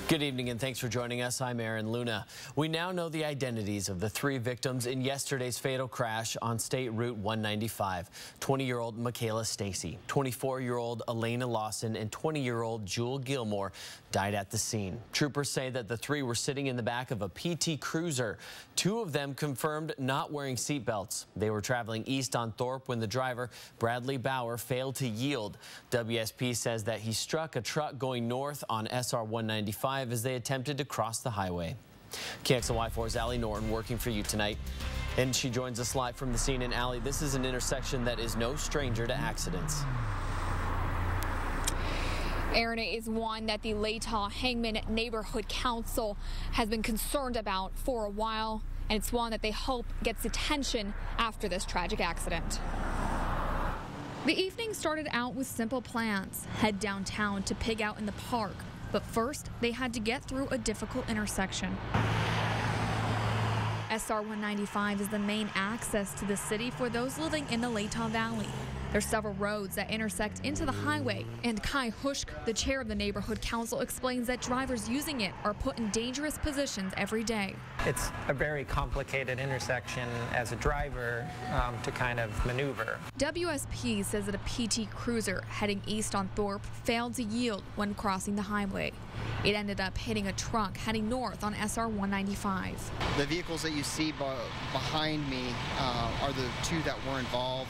Good evening and thanks for joining us. I'm Aaron Luna. We now know the identities of the 3 victims in yesterday's fatal crash on State Route 195. 20-year-old Michaela Stacy, 24-year-old Elena Lawson, and 20-year-old Jewel Gilmore died at the scene. Troopers say that the 3 were sitting in the back of a PT Cruiser. 2 of them confirmed not wearing seatbelts. They were traveling east on Thorpe when the driver, Bradley Bauer, failed to yield. WSP says that he struck a truck going north on SR 195 as they attempted to cross the highway. KXLY4's Allie Norton working for you tonight, and she joins us live from the scene. And Allie, this is an intersection that is no stranger to accidents. Aaron, is one that the Latah Hangman Neighborhood Council has been concerned about for a while, and it's one that they hope gets attention after this tragic accident. The evening started out with simple plans: head downtown to pig out in the park. But first, they had to get through a difficult intersection. SR 195 is the main access to the city for those living in the Latah Valley. There's several roads that intersect into the highway, and Kai Hushk, the chair of the neighborhood council, explains that drivers using it are put in dangerous positions every day. It's a very complicated intersection as a driver to kind of maneuver. WSP says that a PT Cruiser heading east on Thorpe failed to yield when crossing the highway. It ended up hitting a truck heading north on SR 195. The vehicles that you see behind me are the 2 that were involved.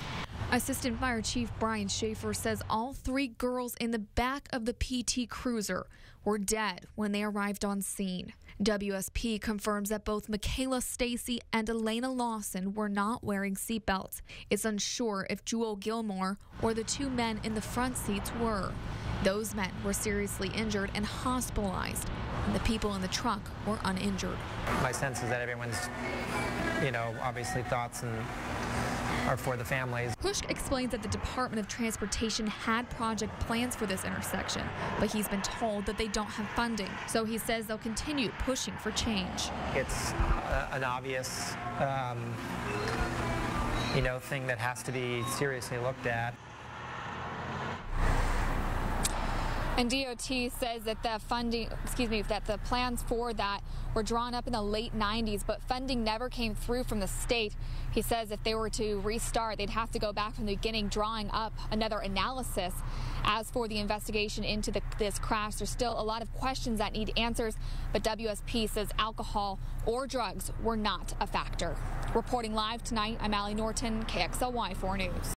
Assistant Fire Chief Brian Schaefer says all 3 girls in the back of the PT Cruiser were dead when they arrived on scene. WSP confirms that both Michaela Stacy and Elena Lawson were not wearing seatbelts. It's unsure if Jewel Gilmore or the 2 men in the front seats were. Those men were seriously injured and hospitalized, and the people in the truck were uninjured. My sense is that everyone's, obviously thoughts are for the families. Hushk explains that the Department of Transportation had project plans for this intersection, but he's been told that they don't have funding. So he says they'll continue pushing for change. It's an obvious, thing that has to be seriously looked at. And DOT says that the plans for that were drawn up in the late 90s, but funding never came through from the state. He says if they were to restart, they'd have to go back from the beginning, drawing up another analysis. As for the investigation into this crash, there's still a lot of questions that need answers, but WSP says alcohol or drugs were not a factor. Reporting live tonight, I'm Allie Norton, KXLY4 News.